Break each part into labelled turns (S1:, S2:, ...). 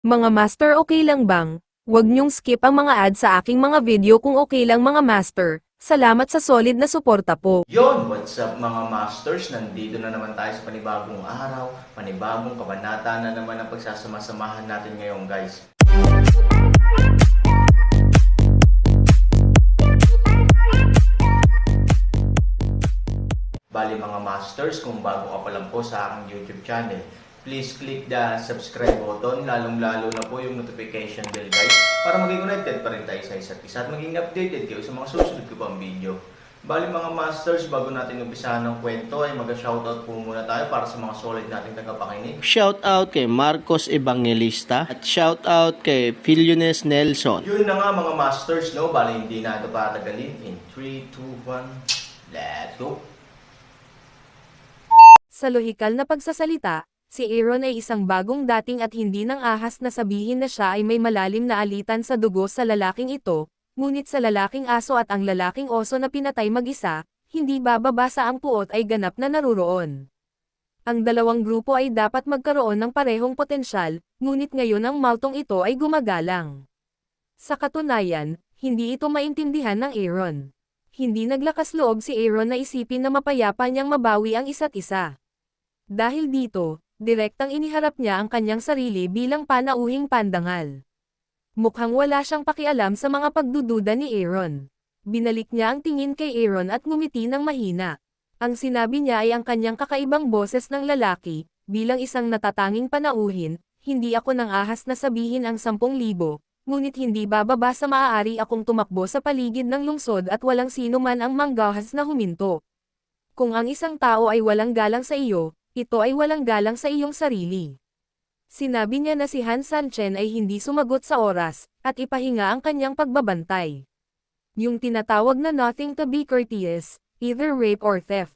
S1: Mga master, okay lang bang? Huwag niyong skip ang mga ads sa aking mga video kung okay lang mga master. Salamat sa solid na suporta po.
S2: Yon, what's up mga masters? Nandito na naman tayo sa panibagong araw, panibagong kabanata na naman ang pagsasama-samahan natin ngayon guys. Bali mga masters, kung bago ka pa lang po sa aking YouTube channel, please click the subscribe button, lalong-lalo na po yung notification bell guys, para maging connected pa rin tayo sa isa't isa at maging updated kayo sa mga susunod ko pang video. Bali mga masters, bago natin umpisahan ng kwento ay mag-shoutout po muna tayo para sa mga solid nating tagapakinig.
S3: Shoutout kay Marcos Evangelista at shoutout kay Filiones Nelson.
S2: Yun na nga mga masters, no? Bali hindi na ito patagalin. In 3, 2, 1, let's go!
S1: Sa lohikal na pagsasalita, si Aaron ay isang bagong dating at hindi nang ahas na sabihin na siya ay may malalim na alitan sa dugo sa lalaking ito, ngunit sa lalaking aso at ang lalaking oso na pinatay mag-isa, hindi bababa sa ang puot ay ganap na naruroon. Ang dalawang grupo ay dapat magkaroon ng parehong potensyal, ngunit ngayon ang maltong ito ay gumagalang. Sa katunayan, hindi ito maintindihan ng Aaron. Hindi naglakas loob si Aaron na isipin na mapayapa niyang mabawi ang isa't isa. Dahil dito, direktang iniharap niya ang kanyang sarili bilang panauhing pandangal. Mukhang wala siyang pakialam sa mga pagdududa ni Aaron. Binalik niya ang tingin kay Aaron at ngumiti ng mahina. Ang sinabi niya ay ang kanyang kakaibang boses ng lalaki, bilang isang natatanging panauhin, hindi ako nang ahas na sabihin ang 10,000, ngunit hindi bababa sa maaari akong tumakbo sa paligid ng lungsod at walang sino man ang manggahas na huminto. Kung ang isang tao ay walang galang sa iyo, ito ay walang galang sa iyong sarili. Sinabi niya na si Han Sanchen ay hindi sumagot sa oras, at ipahinga ang kanyang pagbabantay. Yung tinatawag na nothing to be courteous, either rape or theft.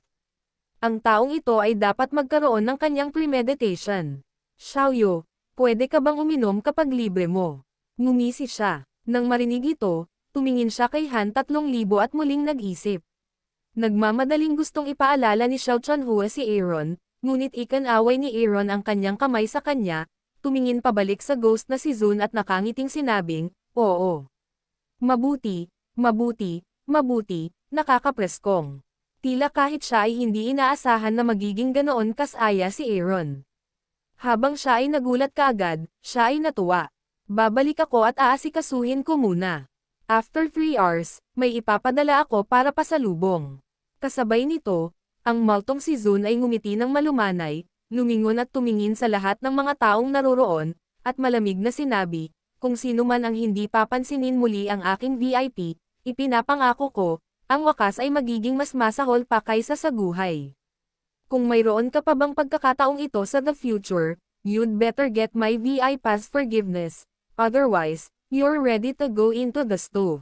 S1: Ang taong ito ay dapat magkaroon ng kanyang premeditation. Xiaoyu, pwede ka bang uminom kapag libre mo? Ngumisi siya. Nang marinig ito, tumingin siya kay Han 3,000 at muling nag-isip. Nagmamadaling gustong ipaalala ni Xiao Chanhua si Aaron, ngunit ikan-away ni Aaron ang kanyang kamay sa kanya, tumingin pabalik sa ghost na si Zun at nakangiting sinabing, oo. Mabuti, mabuti, mabuti, nakakapreskong. Tila kahit siya ay hindi inaasahan na magiging ganoon kasaya si Aaron. Habang siya ay nagulat kaagad, siya ay natuwa. Babalik ako at aasikasuhin ko muna. After 3 hours, may ipapadala ako para pasalubong. Kasabay nito, ang maltong si Zun ay ngumiti ng malumanay, lumingon at tumingin sa lahat ng mga taong naroroon, at malamig na sinabi, kung sino man ang hindi papansinin muli ang aking VIP, ipinapangako ko, ang wakas ay magiging mas masahol pa kaysa sa guhay. Kung mayroon ka pa bang pagkakataong ito sa the future, you'd better get my VI pass forgiveness, otherwise, you're ready to go into the stove.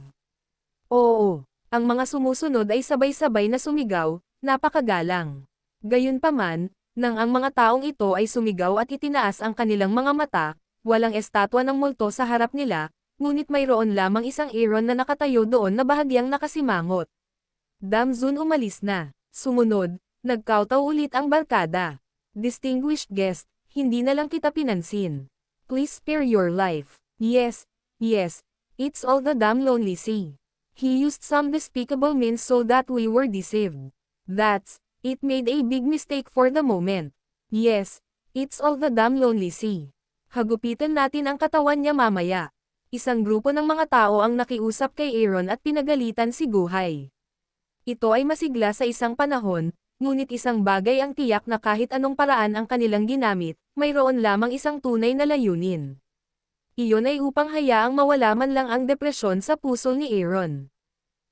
S1: Oo, ang mga sumusunod ay sabay-sabay na sumigaw, napakagalang. Gayunpaman, nang ang mga taong ito ay sumigaw at itinaas ang kanilang mga mata, walang estatwa ng multo sa harap nila, ngunit mayroon lamang isang Aaron na nakatayo doon na bahagyang nakasimangot. Damzun umalis na. Sumunod, nagkautaw ulit ang barkada. Distinguished guest, hindi na lang kita pinansin. Please spare your life. Yes, yes, it's all the damn lonely sea. He used some despicable means so that we were deceived. It made a big mistake for the moment. Yes, it's all the damn lonely sea. Hagupitan natin ang katawan niya mamaya. Isang grupo ng mga tao ang nakiusap kay Aaron at pinagalitan si Guhay. Ito ay masigla sa isang panahon, ngunit isang bagay ang tiyak na kahit anong paraan ang kanilang ginamit, mayroon lamang isang tunay na layunin. Iyon ay upang hayaang mawala man lang ang depresyon sa puso ni Aaron.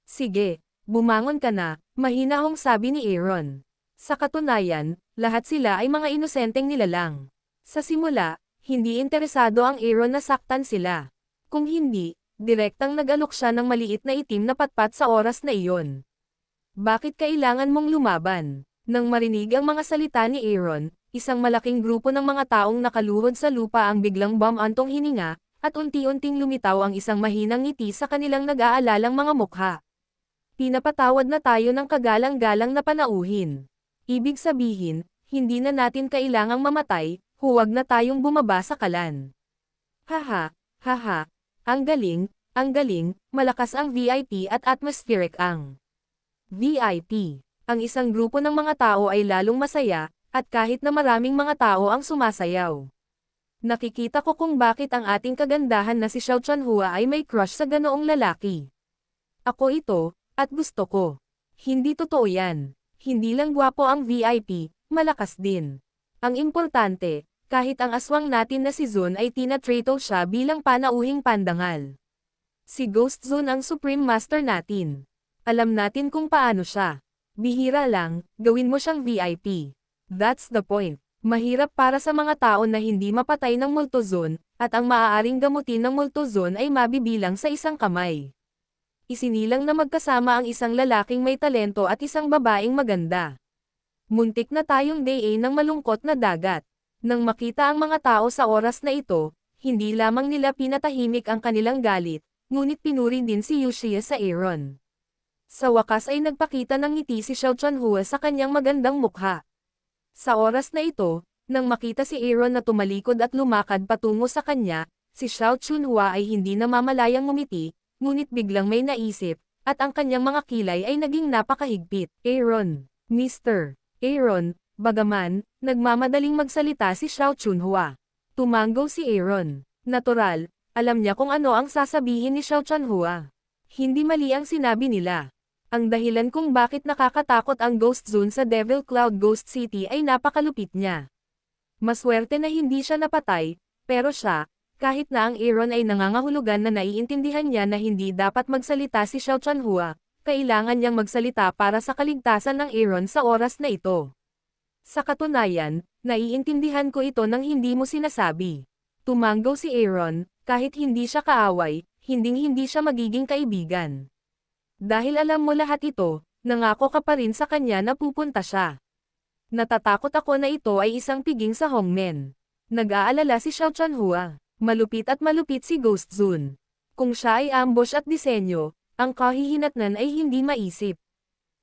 S1: Sige, bumangon ka na, mahinahong sabi ni Aaron. Sa katunayan, lahat sila ay mga inosenteng nilalang. Sa simula, hindi interesado ang Aaron na saktan sila. Kung hindi, direktang nag-alok siya ng maliit na itim na patpat sa oras na iyon. Bakit kailangan mong lumaban? Nang marinig ang mga salita ni Aaron, isang malaking grupo ng mga taong nakaluhod sa lupa ang biglang bumantong hininga, at unti-unting lumitaw ang isang mahinang ngiti sa kanilang nag-aalalang mga mukha. Pinapatawad na tayo ng kagalang-galang na panauhin. Ibig sabihin, hindi na natin kailangang mamatay, huwag na tayong bumaba sa kalan. Haha, haha, ang galing, malakas ang VIP at atmospheric ang VIP. Ang isang grupo ng mga tao ay lalong masaya, at kahit na maraming mga tao ang sumasayaw. Nakikita ko kung bakit ang ating kagandahan na si Xiao Chuanhua ay may crush sa ganoong lalaki. Ako ito, at gusto ko. Hindi totoo yan. Hindi lang gwapo ang VIP, malakas din. Ang importante, kahit ang aswang natin na si Zun ay tinatrato siya bilang panauhing pandangal. Si Ghost Zun ang Supreme Master natin. Alam natin kung paano siya. Bihira lang, gawin mo siyang VIP. That's the point. Mahirap para sa mga tao na hindi mapatay ng Multo Zone, at ang maaaring gamutin ng Multo Zone ay mabibilang sa isang kamay. Isinilang na magkasama ang isang lalaking may talento at isang babaeng maganda. Muntik na tayong day ng malungkot na dagat. Nang makita ang mga tao sa oras na ito, hindi lamang nila pinatahimik ang kanilang galit, ngunit pinuri din si Yushia sa Aaron. Sa wakas ay nagpakita ng ngiti si Xiao Chuanhua sa kanyang magandang mukha. Sa oras na ito, nang makita si Aaron na tumalikod at lumakad patungo sa kanya, si Xiao Chuanhua ay hindi namamalayang ngumiti, ngunit biglang may naisip, at ang kanyang mga kilay ay naging napakahigpit. Aaron, Mr. Aaron, bagaman, nagmamadaling magsalita si Xiao Chuanhua. Tumango si Aaron. Natural, alam niya kung ano ang sasabihin ni Xiao Chuanhua. Hindi mali ang sinabi nila. Ang dahilan kung bakit nakakatakot ang Ghost Zone sa Devil Cloud Ghost City ay napakalupit niya. Maswerte na hindi siya napatay, pero siya, kahit na ang Aaron ay nangangahulugan na naiintindihan niya na hindi dapat magsalita si Xiao Chuanhua, kailangan niyang magsalita para sa kaligtasan ng Aaron sa oras na ito. Sa katunayan, naiintindihan ko ito nang hindi mo sinasabi. Tumango si Aaron, kahit hindi siya kaaway, hindi siya magiging kaibigan. Dahil alam mo lahat ito, nangako ka pa rin sa kanya na pupunta siya. Natatakot ako na ito ay isang piging sa Hongmen. Nag-aalala si Xiao Chuanhua. Malupit at malupit si Ghost Zone. Kung siya ay ambush at disenyo, ang kahihinatnan ay hindi maisip.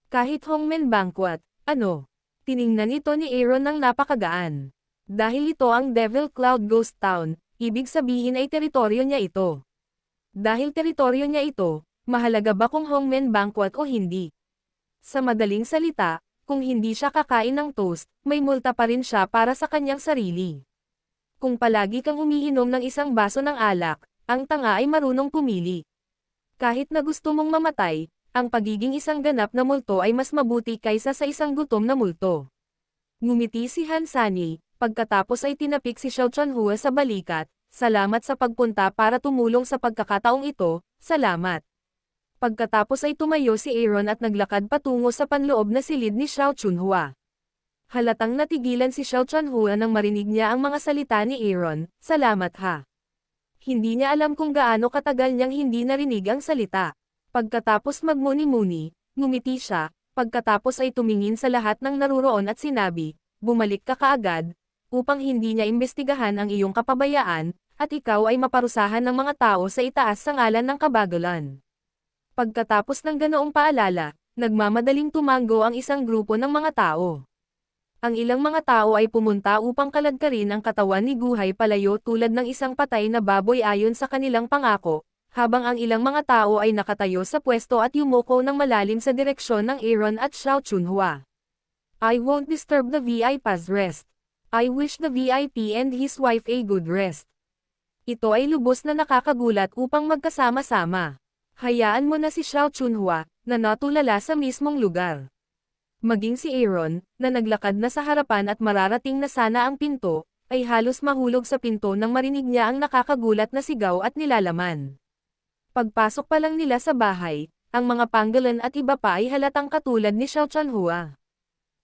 S1: Kahit Hongmen Banquet, tiningnan ito ni Aaron ng napakagaan. Dahil ito ang Devil Cloud Ghost Town, ibig sabihin ay teritoryo niya ito. Dahil teritoryo niya ito, mahalaga ba kung Hongmen Banquet o hindi? Sa madaling salita, kung hindi siya kakain ng toast, may multa pa rin siya para sa kanyang sarili. Kung palagi kang umiinom ng isang baso ng alak, ang tanga ay marunong pumili. Kahit na gusto mong mamatay, ang pagiging isang ganap na multo ay mas mabuti kaysa sa isang gutom na multo. Ngumiti si Hansani, pagkatapos ay tinapik si Xiao Chuanhua sa balikat, salamat sa pagpunta para tumulong sa pagkakataong ito, salamat. Pagkatapos ay tumayo si Aaron at naglakad patungo sa panloob na silid ni Xiao Chuanhua. Halatang natigilan si Xiao Chuanhua nang marinig niya ang mga salita ni Aaron, salamat ha. Hindi niya alam kung gaano katagal niyang hindi narinig ang salita. Pagkatapos magmuni-muni, ngumiti siya, pagkatapos ay tumingin sa lahat ng naruroon at sinabi, bumalik ka kaagad, upang hindi niya imbestigahan ang iyong kapabayaan, at ikaw ay maparusahan ng mga tao sa itaas sa ngalan ng kabagalan. Pagkatapos ng ganoong paalala, nagmamadaling tumango ang isang grupo ng mga tao. Ang ilang mga tao ay pumunta upang kaladkarin ang katawan ni Guhay palayo tulad ng isang patay na baboy ayon sa kanilang pangako, habang ang ilang mga tao ay nakatayo sa pwesto at yumuko ng malalim sa direksyon ng Aaron at Xiao Chuanhua. I won't disturb the VIP's rest. I wish the VIP and his wife a good rest. Ito ay lubos na nakakagulat upang magkasama-sama. Hayaan mo na si Xiao Chuanhua, na natulala sa mismong lugar. Maging si Aaron, na naglakad na sa harapan at mararating na sana ang pinto, ay halos mahulog sa pinto nang marinig niya ang nakakagulat na sigaw at nilalaman. Pagpasok pa lang nila sa bahay, ang mga panggalan at iba pa ay halatang katulad ni Xiao Chuanhua.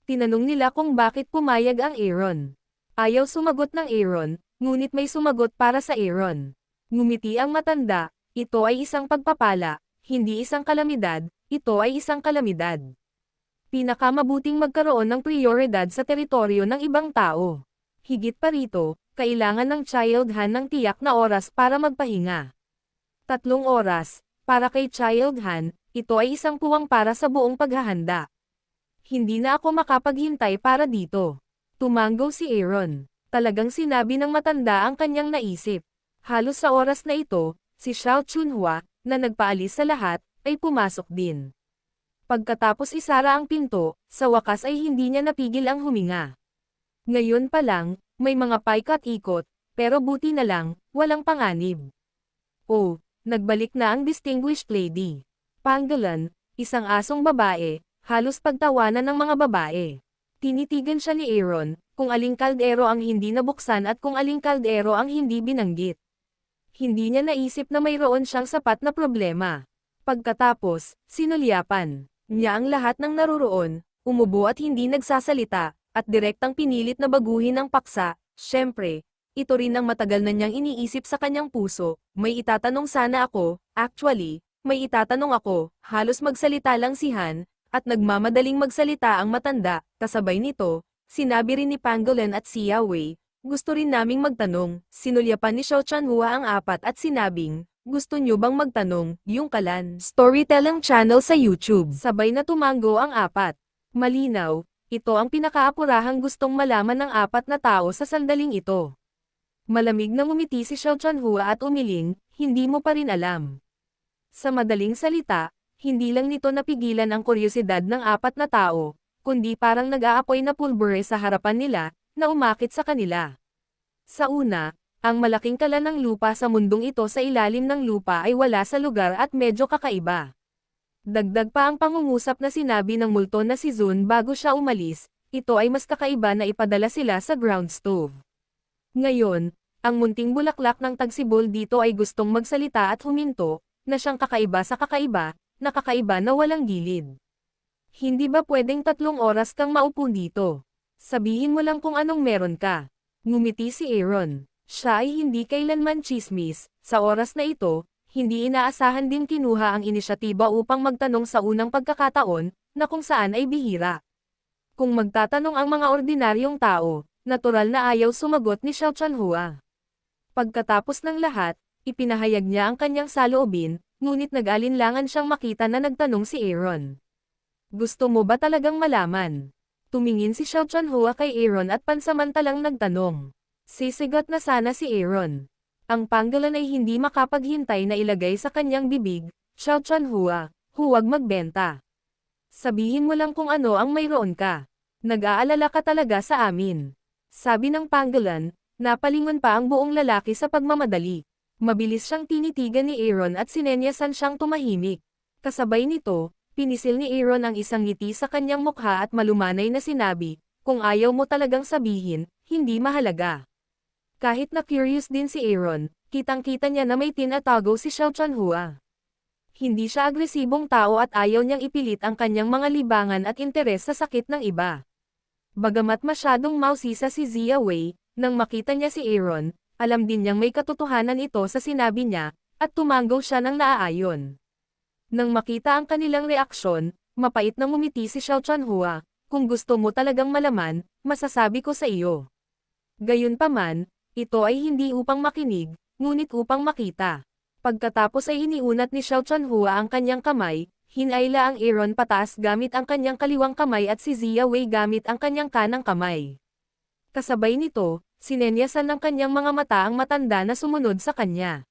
S1: Tinanong nila kung bakit pumayag ang Aaron. Ayaw sumagot ng Aaron, ngunit may sumagot para sa Aaron. Ngumiti ang matanda, ito ay isang pagpapala, hindi isang kalamidad, ito ay isang kalamidad. Pinakamabuting magkaroon ng prioridad sa teritoryo ng ibang tao. Higit pa rito, kailangan ng child hand ng tiyak na oras para magpahinga. 3 oras, para kay child hand, ito ay isang puwang para sa buong paghahanda. Hindi na ako makapaghintay para dito. Tumango si Aaron. Talagang sinabi ng matanda ang kanyang naisip. Halos sa oras na ito, si Xiao Chunhua, na nagpaalis sa lahat, ay pumasok din. Pagkatapos isara ang pinto, sa wakas ay hindi niya napigil ang huminga. Ngayon pa lang, may mga paikat-ikot, pero buti na lang, walang panganib. Oh, nagbalik na ang distinguished lady. Pangolin, isang asong babae, halos pagtawanan ng mga babae. Tinitigan siya ni Aaron, kung aling kaldero ang hindi nabuksan at kung aling kaldero ang hindi binanggit. Hindi niya naisip na mayroon siyang sapat na problema. Pagkatapos, sinulyapan niya ang lahat ng naruroon, umubo at hindi nagsasalita, at direktang pinilit na baguhin ang paksa. Siyempre, ito rin ang matagal na niyang iniisip sa kanyang puso. May itatanong sana ako, actually, may itatanong ako. Halos magsalita lang si Han, at nagmamadaling magsalita ang matanda. Kasabay nito, sinabi rin ni Pangolin at Xia Wei, gusto rin naming magtanong. Sinulyapan ni Xiao Chunhua ang apat at sinabing, gusto nyo bang magtanong, yung kalan? Storytelling channel sa YouTube. Sabay na tumango ang apat. Malinaw, ito ang pinakaapurahang gustong malaman ng apat na tao sa sandaling ito. Malamig na ngumiti si Xiao Chunhua at umiling, hindi mo pa rin alam. Sa madaling salita, hindi lang nito napigilan ang kuryosidad ng apat na tao, kundi parang nag-aapoy na pulbure sa harapan nila, na umakit sa kanila. Sa una, ang malaking kalan ng lupa sa mundong ito sa ilalim ng lupa ay wala sa lugar at medyo kakaiba. Dagdag pa ang pangungusap na sinabi ng multo na si Zun bago siya umalis, ito ay mas kakaiba na ipadala sila sa ground stove. Ngayon, ang munting bulaklak ng tagsibol dito ay gustong magsalita at huminto, na siyang kakaiba sa kakaiba, na kakaiba na walang gilid. Hindi ba pwedeng 3 oras kang maupo dito? Sabihin mo lang kung anong meron ka. Ngumiti si Aaron. Siya ay hindi kailanman chismis, sa oras na ito, hindi inaasahan din kinuha ang inisyatiba upang magtanong sa unang pagkakataon, na kung saan ay bihira. Kung magtatanong ang mga ordinaryong tao, natural na ayaw sumagot ni Xiao Chunhua. Pagkatapos ng lahat, ipinahayag niya ang kanyang saloobin, ngunit nag-alinlangan siyang makita na nagtanong si Aaron. Gusto mo ba talagang malaman? Tumingin si Xiao Chunhua kay Aaron at pansamantalang nagtanong. Sisigot na sana si Aaron. Ang Pangolin ay hindi makapaghintay na ilagay sa kanyang bibig, Xiao Chunhua, huwag magbenta. Sabihin mo lang kung ano ang mayroon ka. Nag-aalala ka talaga sa amin. Sabi ng Pangolin, napalingon pa ang buong lalaki sa pagmamadali. Mabilis siyang tinitigan ni Aaron at sinenyasan siyang tumahimik. Kasabay nito, pinisil ni Aaron ang isang ngiti sa kanyang mukha at malumanay na sinabi, kung ayaw mo talagang sabihin, hindi mahalaga. Kahit na curious din si Aaron, kitang-kita niya na may tinatago si Xiao Chunhua. Hindi siya agresibong tao at ayaw niyang ipilit ang kanyang mga libangan at interes sa sakit ng iba. Bagamat masyadong mausisa si Xia Wei, nang makita niya si Aaron, alam din niyang may katotohanan ito sa sinabi niya, at tumanggaw siya ng naaayon. Nang makita ang kanilang reaksyon, mapait na ngumiti si Xiao Chunhua, kung gusto mo talagang malaman, masasabi ko sa iyo. Gayunpaman, ito ay hindi upang makinig, ngunit upang makita. Pagkatapos ay iniunat ni Xiao Chunhua ang kanyang kamay, hinayla ang Aaron pataas gamit ang kanyang kaliwang kamay at si Xia Wei gamit ang kanyang kanang kamay. Kasabay nito, sinenyasan ng kanyang mga mata ang matanda na sumunod sa kanya.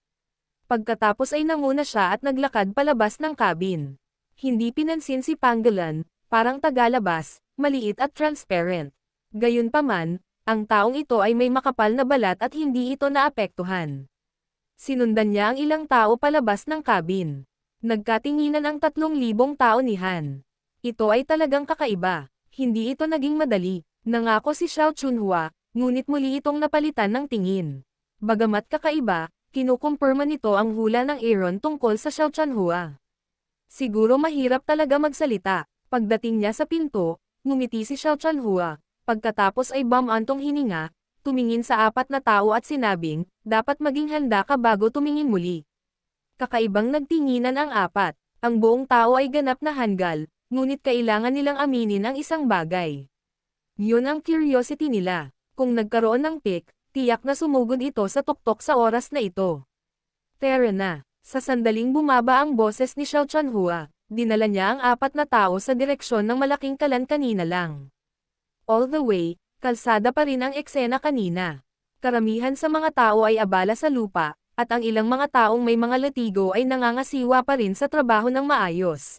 S1: Pagkatapos ay nanguna siya at naglakad palabas ng cabin. Hindi pinansin si Pangolin, parang tagalabas, maliit at transparent. Gayunpaman, ang taong ito ay may makapal na balat at hindi ito naapektuhan. Sinundan niya ang ilang tao palabas ng cabin. Nagkatinginan ang 3,000 tao ni Han. Ito ay talagang kakaiba. Hindi ito naging madali. Nangako si Xiao Chunhua, ngunit muli itong napalitan ng tingin. Bagamat kakaiba, kinukumpirma nito ang hula ng Aaron tungkol sa Xiao Chunhua. Siguro mahirap talaga magsalita. Pagdating niya sa pinto, ngumiti si Xiao Chunhua. Pagkatapos ay bumantong hininga, tumingin sa apat na tao at sinabing, dapat maging handa ka bago tumingin muli. Kakaibang nagtinginan ang apat. Ang buong tao ay ganap na hanggal, ngunit kailangan nilang aminin ang isang bagay. Yun ang curiosity nila. Kung nagkaroon ng pick, tiyak na sumugod ito sa tuktok sa oras na ito. Tara na. Sa sandaling bumaba ang boses ni Xiao Chunhua, dinala niya ang apat na tao sa direksyon ng malaking kalan kanina lang. All the way, kalsada pa rin ang eksena kanina. Karamihan sa mga tao ay abala sa lupa, At ang ilang mga taong may mga latigo ay nangangasiwa pa rin sa trabaho ng maayos.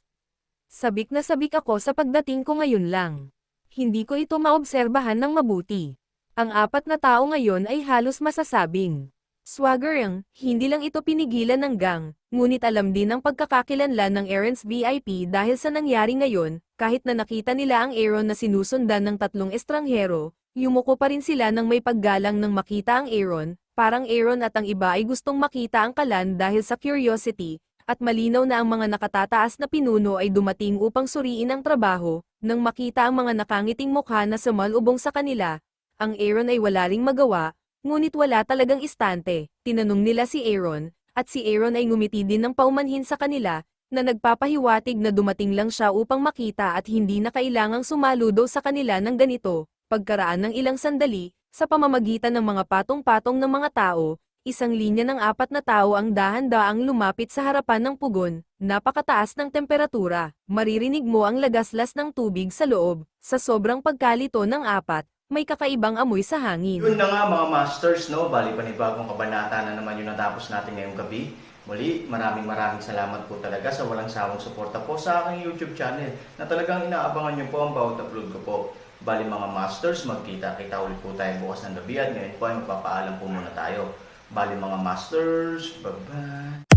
S1: Sabik na sabik ako sa pagdating ko ngayon lang. Hindi ko ito maobserbahan ng mabuti. Ang 4 na tao ngayon ay halos masasabing swagger. Hindi lang ito pinigilan ng gang, ngunit alam din ang pagkakakilanlan ng Aaron's VIP dahil sa nangyari ngayon, kahit na nakita nila ang Aaron na sinusundan ng 3 estranghero, yumuko pa rin sila nang may paggalang nang makita ang Aaron, parang Aaron at ang iba ay gustong makita ang kalan dahil sa curiosity, at malinaw na ang mga nakatataas na pinuno ay dumating upang suriin ang trabaho, nang makita ang mga nakangiting mukha na sumalubong sa kanila, ang Aaron ay wala ring magawa, ngunit wala talagang istante. Tinanong nila si Aaron, at si Aaron ay ngumiti din ng paumanhin sa kanila, na nagpapahiwatig na dumating lang siya upang makita at hindi na kailangang sumaludo sa kanila ng ganito. Pagkaraan ng ilang sandali, sa pamamagitan ng mga patong-patong ng mga tao, isang linya ng 4 na tao ang dahan-daang lumapit sa harapan ng pugon. Napakataas ng temperatura, maririnig mo ang lagaslas ng tubig sa loob, sa sobrang pagkalito ng 4. May kakaibang amoy sa hangin.
S2: Yun na nga mga masters, no? Bali panibagong kabanata na naman yung natapos natin ngayong gabi. Muli, maraming salamat po talaga sa walang sawang suporta po sa aking YouTube channel na talagang inaabangan nyo po ang bawat upload ko po. Bali mga masters, magkita-kita ulit po tayo bukas ng gabi at ngayon po ay magpapaalam po muna tayo. Bali mga masters, bye-bye!